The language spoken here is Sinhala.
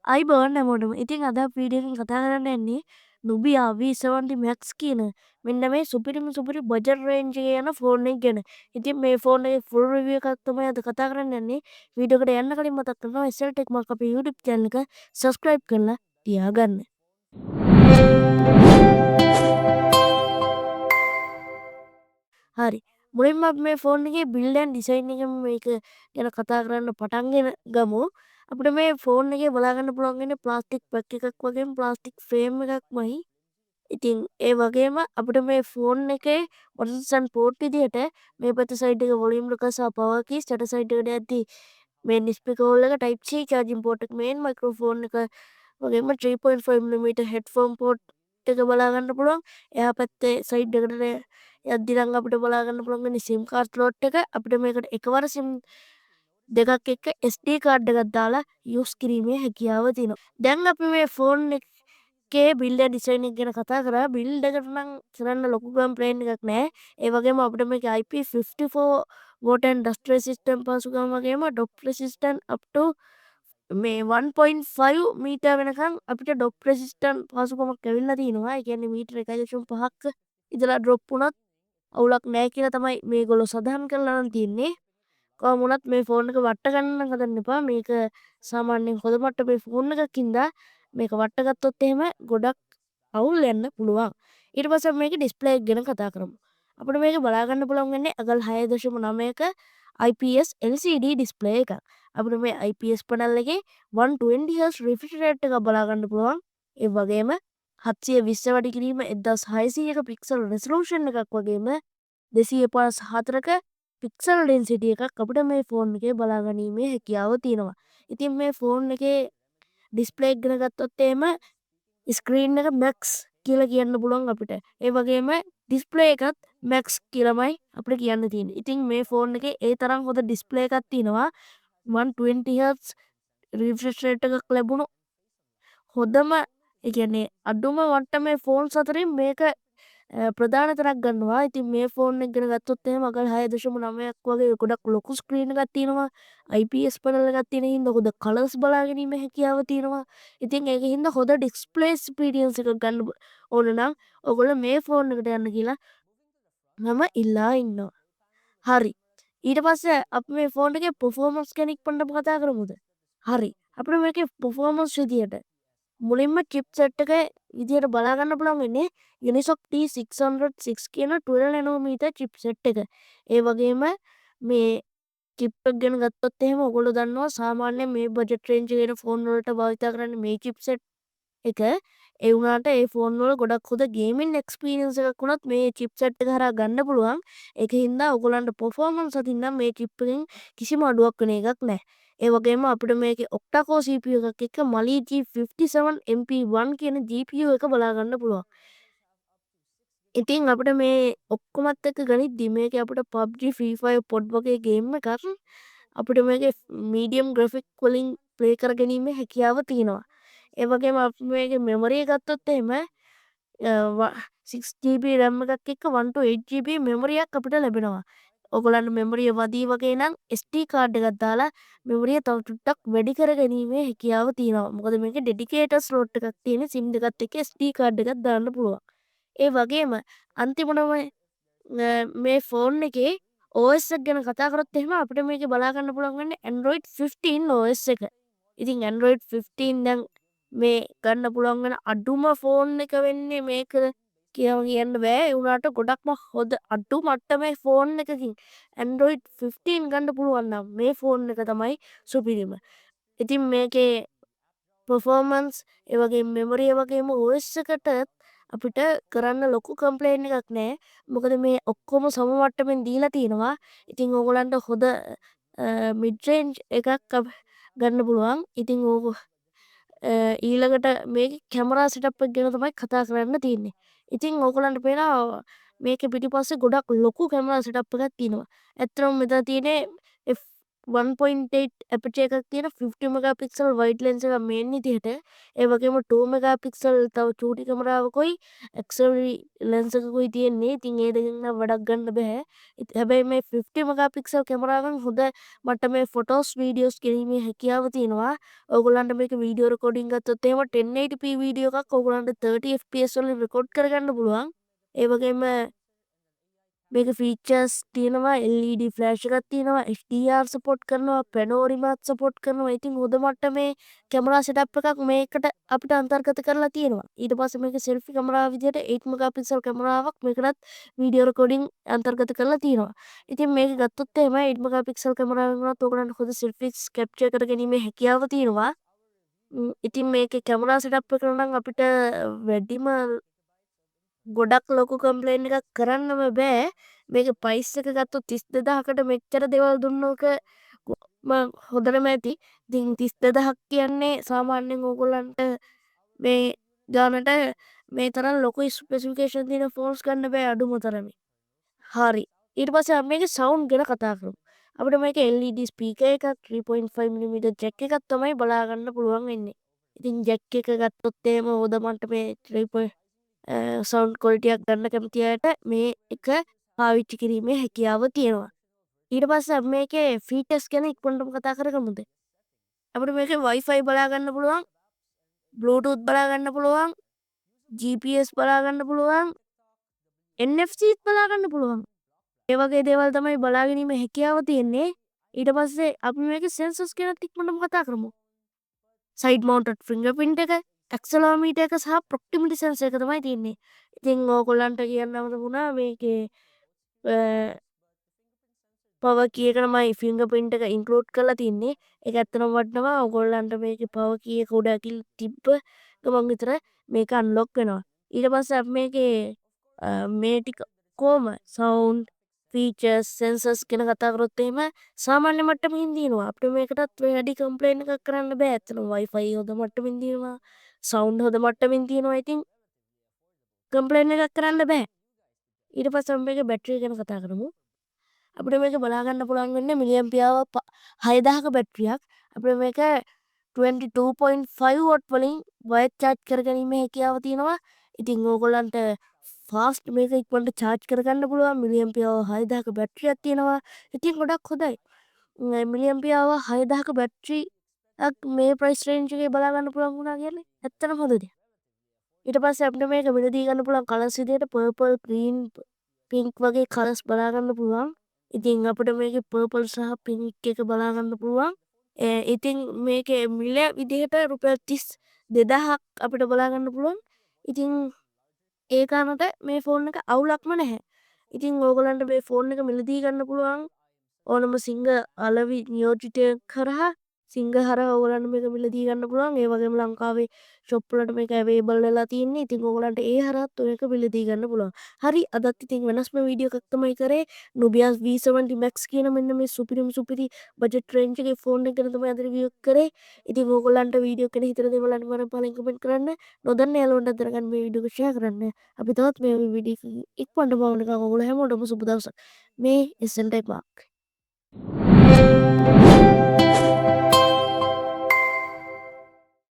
අයිබෝන් හැමෝටම. ඉතින් අද අපි වීඩියෝ එකෙන් කතා කරන්න යන්නේ Nubia V70 Max කියන මෙන්න මේ සුපිරිම සුපිරි බජට් රේන්ජ් එකේ යන ෆෝන් එක ගැන. ඉතින් මේ ෆෝන් එකේ ෆුල් රිවිව් එකක් තමයි අද කතා කරන්න යන්නේ. වීඩියෝ එකට යන්න කලින් මතක් කරනවා SL Tech Mark අපේ YouTube channel එක subscribe කරලා තියාගන්න. හරි. මුලින්ම අපි මේ ෆෝන් එකේ බිල්ඩ් ඇන්ඩ් ඩිසයින් එක මේක ගැන කතා කරන්න පටන්ගෙන ගමු. අපිට මේ ෆෝන් එකේ බලා ගන්න පුළුවන් වෙන්නේ ප්ලාස්ටික් පැක් එකක් වගේම ප්ලාස්ටික් ෆ්‍රේම් එකක්මයි. ඉතින් ඒ වගේම අපිට මේ ෆෝන් එකේ මොනිටර් පෝට් විදියට මේ පැත්ත සයිඩ් එක වොලියුම් එක සහ පවර් කීස් යට සයිඩ් එකට යද්දී මේ ස්පීකර් හෝල් එක type C charging port එක මේන් මයික්‍රොෆෝන් එක වගේම 3.5mm headphone port එක බලා ගන්න පුළුවන්. එහා පැත්තේ සයිඩ් එකට යද්දි නම් අපිට බලා ගන්න පුළුවන් වෙන්නේ SIM card slot එක. අපිට මේකට එකවර SIM දෙකක් එක්ක SD කාඩ් එකක් දාලා යූස් කිරීමේ හැකියාව තියෙනවා. දැන් අපි මේ ෆෝන් එකේ බිල්ඩ් ඇන්ඩ් ඩිසයින් එක ගැන කතා කරා. බිල්ඩ් එකට නම් කරන්න ලොකු කම්ප්ලේන්ට් එකක් නැහැ. ඒ වගේම අපිට මේකේ IP54 water and dust resistant පහසුකම් වගේම drop resistant up to මේ 1.5 මීටර් වෙනකන් අපිට drop resistant පහසුකමක් ඇවිල්ලා තිනවා. ඒ කියන්නේ මීටර 1.5ක ඉඳලා drop වුණත් අවුලක් නැහැ කියලා තමයි මේගොල්ලෝ සඳහන් කරලා නම් තියෙන්නේ. කොහොම වුණත් මේ ෆෝන් එක වට ගන්න නම් හදන්න එපා. මේක සාමාන්‍යයෙන් හොඳ මට්ටමේ ෆෝන් එකකින්ද මේක වට ගත්තොත් එහෙම ගොඩක් අවුල් වෙන්න පුළුවන්. ඊට පස්සේ මේකේ ඩිස්ප්ලේ එක ගැන කතා කරමු. අපිට මේක බලා ගන්න පුළුවන් වෙන්නේ අගල් 6.9ක IPS LCD ඩිස්ප්ලේ එකක්. අපිට මේ IPS පැනල් එකේ 120Hz refresh rate එක බලා ගන්න පුළුවන්. ඒ වගේම 720 වැඩි කිරීම 1600ක පික්සල් resolution එකක් වගේම 254ක පික්සල් ඩෙන්සිටි එකක් අපිට මේ ෆෝන් එකේ බලා ගැනීමේ හැකියාව තියෙනවා. ඉතින් මේ ෆෝන් එකේ ඩිස්ප්ලේ එක ගැන ගත්තොත් එහෙම ස්ක්‍රීන් එක මැක්ස් කියලා කියන්න පුළුවන් අපිට. ඒ වගේම ඩිස්ප්ලේ එකත් මැක්ස් කියලාමයි අපිට කියන්න තියෙන්නේ. ඉතින් මේ ෆෝන් එකේ ඒ තරම් හොඳ ඩිස්ප්ලේ එකක් තියෙනවා. 120Hz refresh rate එකක් ලැබුණු හොඳම ඒ කියන්නේ අඩුම මට්ටමේ ෆෝන්ස් අතරින් මේක ප්‍රධාන තැනක් ගන්නවා. ඉතින් මේ ෆෝන් එක ගැන ගත්තොත් එහෙම අගල් 6.9ක් වගේ ගොඩක් ලොකු ස්ක්‍රීන් එකක් තියෙනවා. IPS පැනල් එකක් තියෙන හින්දා හොඳ කලර්ස් බලා ගැනීමේ හැකියාව තියෙනවා. ඉතින් ඒක හින්දා හොඳ ඩිස්ප්ලේ එක්ස්පීරියන්ස් එකක් ගන්න ඕන නම් ඔයගොල්ලෝ මේ ෆෝන් එකට යන්න කියලා මම ඉල්ලා ඉන්නවා. හරි. ඊට පස්සේ අපි මේ ෆෝන් එකේ performance ගැන ඉක්මනටම කතා කරමුද? හරි. අපිට මේකේ performance විදියට මුලින්ම චිප්සෙට් එක විදියට බලා ගන්න පුළුවන් වෙන්නේ Unisoc T606 කියන 12nm චිප්සෙට් එක. ඒ වගේම මේ චිප් එක ගැන ගත්තොත් එහෙම ඔයගොල්ලෝ දන්නවා සාමාන්‍යයෙන් මේ බජට් රේන්ජ් එකේ ෆෝන් වලට භාවිත කරන්නේ මේ චිප්සෙට් එක. ඒ වුණාට ඒ ෆෝන් වල ගොඩක් හොඳ ගේමින් එක්ස්පීරියන්ස් එකක් වුණත් මේ චිප්සෙට් එක හරහා ගන්න පුළුවන්. ඒක හින්දා ඔයගොල්ලන්ට performance අතින් නම් මේ චිප් එකෙන් කිසිම අඩුවක් වෙන එකක් නැහැ. ඒ වගේම අපිට මේකේ octa core CPU එකක් එක්ක Mali G57 MP1 කියන GPU එක බලා ගන්න පුළුවන්. ඉතින් අපිට මේ ඔක්කොමත් එක්ක ගනිද්දි මේකේ අපිට PUBG Free Fire PUBG වගේ ගේම් එකක් අපිට මේකේ මීඩියම් ග්‍රැෆික් වලින් ප්ලේ කර ගැනීමේ හැකියාව තියෙනවා. ඒ වගේම අපි මේකේ මෙමරි එක ගත්තොත් එහෙම 6GB RAM එකක් එක්ක 128GB මෙමරියක් අපිට ලැබෙනවා. ඔයගොල්ලන්ට මෙමරිය වදී වගේ නම් SD කාඩ් එකක් දාලා මෙමරිය තව ටිකක් වැඩි කර ගැනීමේ හැකියාව තියෙනවා. මොකද මේකේ ඩෙඩිකේටඩ් ස්ලොට් එකක් තියෙන SIM දෙකත් එක්ක SD කාඩ් එකක් දාන්න පුළුවන්. ඒ වගේම අන්තිමටම මේ ෆෝන් එකේ OS එක ගැන කතා කරොත් එහෙම අපිට මේකේ බලා ගන්න පුළුවන් වෙන්නේ Android 15 OS එක. ඉතින් Android 15 දැන් මේ ගන්න පුළුවන් වෙන අඩුම ෆෝන් එක වෙන්නේ මේක කියලා කියන්න බෑ. ඒ වුණාට ගොඩක්ම හොඳ අඩු මට්ටමේ ෆෝන් එකකින් Android 15 ගන්න පුළුවන් නම් මේ ෆෝන් එක තමයි සුපිරිම. ඉතින් මේකේ performance ඒ වගේම මෙමරි ඒ වගේම OS එකට අපිට කරන්න ලොකු කම්ප්ලේන් එකක් නැහැ. මොකද මේ ඔක්කොම සම මට්ටමින් දීලා තිනවා. ඉතින් ඕගොල්ලන්ට හොඳ මිඩ් රේන්ජ් එකක් ගන්න පුළුවන්. ඉතින් ඕක ඊළඟට මේකේ කැමරා සෙටප් එක ගැන තමයි කතා කරන්න තියෙන්නේ. ඉතින් ඕගොල්ලන්ට පේනවා මේකේ පිටිපස්සේ ගොඩක් ලොකු කැමරා සෙටප් එකක් තියෙනවා. ඇත්තටම මෙතන තියෙන්නේ 1.8 ඇපචර් එකක් තියෙන 50 මෙගාපික්සල් වයිඩ් ලෙන්ස් එකක් මේන් විදිහට. ඒ වගේම 2 මෙගාපික්සල් තව චූටි කැමරාවකුයි ඇක්සලරි ලෙන්ස් එකකුයි තියෙන්නේ. ඉතින් ඒ දෙකෙන් නම් වැඩක් ගන්න බෑ. හැබැයි මේ 50 මෙගාපික්සල් කැමරාවෙන් හොඳ මට්ටමේ ෆොටෝස් වීඩියෝස් කිරීමේ හැකියාව තියෙනවා. ඔයගොල්ලන්ට මේක වීඩියෝ රෙකෝඩින් ගත්තොත් එහෙම 1080p වීඩියෝ එකක් ඔයගොල්ලන්ට 30 fps වලින් රෙකෝඩ් කරගන්න පුළුවන්. ඒ වගේම මේක ෆීචර්ස් තියෙනවා LED ෆ්ලෑෂ් එකක් තියෙනවා HDR සපෝට් කරනවා පැනෝරිමාත් සපෝට් කරනවා. ඉතින් හොඳ මට්ටමේ කැමරා සෙටප් එකක් මේකට අපිට අන්තර්ගත කරලා තියෙනවා. ඊට පස්සේ මේක සෙල්ෆි කැමරාව විදිහට 8 මෙගාපික්සල් කැමරාවක් මේකටත් වීඩියෝ රෙකෝඩින් අන්තර්ගත කරලා තියෙනවා. ඉතින් මේක ගත්තොත් එහෙම 8 මෙගාපික්සල් කැමරාවෙන් වුණත් ඔයගලන්ට හොඳ සෙල්ෆිස් කැප්චර් කරගැනීමේ හැකියාව තියෙනවා. ඉතින් මේකේ කැමරා සෙටප් එක නම් අපිට වැඩිම ගොඩක් ලොකු කම්ප්ලේන් එකක් කරන්නම බෑ. මේක ප්‍රයිස් එක ගත්තොත් 32000කට මෙච්චර දේවල් දුන්නෝක හොඳටම ඇති. ඉතින් 32000ක් කියන්නේ සාමාන්‍යයෙන් ඕගොල්ලන්ට මේ ගානට මේ තරම් ලොකු ස්පෙසිෆිකේෂන් තියෙන ෆෝන්ස් ගන්න බෑ අඩුම තරමේ. හරි. ඊට පස්සේ අපි මේකේ සවුන්ඩ් ගැන කතා කරමු. අපිට මේක LED ස්පීකර් එකක් 3.5mm ජැක් එකක් තමයි බලා ගන්න පුළුවන් වෙන්නේ. ඉතින් ජැක් එක ගත්තොත් එහෙම හොඳ මට්ටමේ 3. සවුන්ඩ් ක්වොලිටියක් ගන්න කැමති අයට මේ එක පාවිච්චි කිරීමේ හැකියාව තියෙනවා. ඊට පස්සේ අපි මේකේ ෆීචර්ස් ගැන ඉක්මනටම කතා කරගමුද? අපිට මේකේ Wi-Fi බලා ගන්න පුළුවන්, Bluetooth බලා ගන්න පුළුවන්, GPS බලා ගන්න පුළුවන්, NFC බලා ගන්න පුළුවන්. ඒ වගේ දේවල් තමයි බලා ගැනීමේ හැකියාව තියෙන්නේ. ඊට පස්සේ අපි මේකේ සෙන්සර්ස් ගැන ඉක්මනටම කතා කරමු. සයිඩ් මවුන්ටඩ් ෆින්ගර්ප්‍රින්ට් එක, ඇක්සලරෝමීටර් එක සහ ප්‍රොක්සිමිටි සෙන්සර් එක තමයි තියෙන්නේ. ඉතින් ඕගොල්ලන්ට කියන්න වුණා මේකේ පවර් කී එක තමයි ෆින්ගර්ප්‍රින්ට් එක ඉන්ක්ලූඩ් කරලා තින්නේ. ඒක ඇත්තටම වටිනවා. ඕගොල්ලන්ට මේකේ පවර් කී එක උඩ ඇකිලි තිබ්බ ගමන් විතර මේක අන්ලොක් වෙනවා. ඊට පස්සේ අපි මේකේ මේ ටික කොහොම සවුන්ඩ් ෆීචර්ස් සෙන්සර්ස් ගැන කතා කරොත් එහෙම සාමාන්‍ය මට්ටමින් දිනනවා. අපිට මේකටත් වැඩි කම්ප්ලේන් එකක් කරන්න බෑ. ඇත්තටම Wi-Fi හොඳ මට්ටමින් දිනනවා. සවුන්ඩ් හොඳ මට්ටමින් තියෙනවා. ඉතින් කම්ප්ලේන් එකක් කරන්න බෑ. ඊට පස්සේ අපි මේකේ බැටරි ගැන කතා කරමු. අපිට මේක බලා ගන්න පුළුවන් වෙන්නේ මිලියම් පියාව 6000ක බැටරියක්. අපිට මේක 22.5 වොට් වලින් වයර් චාර්ජ් කරගැනීමේ හැකියාව තියෙනවා. ඉතින් ඕගොල්ලන්ට ෆාස්ට් මේක ඉක්මනට චාර්ජ් කරගන්න පුළුවන්. මිලියම් පියාව 6000ක බැටරියක් තියෙනවා. ඉතින් ගොඩක් හොඳයි. මිලියම් පියාව 6000ක බැටරියක් මේ ප්‍රයිස් රේන්ජ් එකේ බලා ගන්න පුළුවන් වුණා කියන්නේ ඇත්තටම හොඳ දෙයක්. ඊට පස්සේ අපිට මේක මිලදී ගන්න පුළුවන් කලර්ස් විදිහට පර්පල්, ග්‍රීන්, පින්ක් වගේ කලර්ස් බලා ගන්න පුළුවන්. ඉතින් අපිට මේකේ පර්පල් සහ පින්ක් එක බලා ගන්න පුළුවන්. ඉතින් මේකේ මිල විදිහට රුපියල් 32000ක් අපිට බලා ගන්න පුළුවන්. ඉතින් ඒ කාරණට මේ ෆෝන් එක අවුලක්ම නැහැ. ඉතින් ඕගොල්ලන්ට මේ ෆෝන් එක මිලදී ගන්න පුළුවන්. ඕනම සිංහ අලෙවි නියෝජිතයෙක් කරහා සිංහ හරහා ඕගොල්ලන්ට මේක මිලදී ගන්න පුළුවන්. ඒ වගේම ලංකාවේ ෂොප් වලට මේක අවේලබල් වෙලා තියෙන්නේ. ඉතින් ඕගොල්ලන්ට ඒ හරහාත් මේක මිලදී ගන්න පුළුවන්. හරි අදත් ඉතින් වෙනස්ම වීඩියෝ එකක් තමයි කරේ. Nubia V70 Max කියන මෙන්න මේ සුපිරි බජට් රේන්ජ් එකේ ෆෝන් එක ගැන තමයි අද රිවිව් කරේ. ඉතින් ඕගොල්ලන්ට වීඩියෝ එක ගැන හිතන දේවල් අනිවාර්යෙන් පහලින් කමෙන්ට් කරන්න. නොදන්න යාළුවන්ට අතරගන්න මේ වීඩියෝ එක ෂෙයා කරන්න. අපි තවත් මේ වීඩියෝ ඉක්මනට බලන්න ඕගොල්ලෝ හැමෝටම සුබ දවසක්. මේ SN Tech Mark.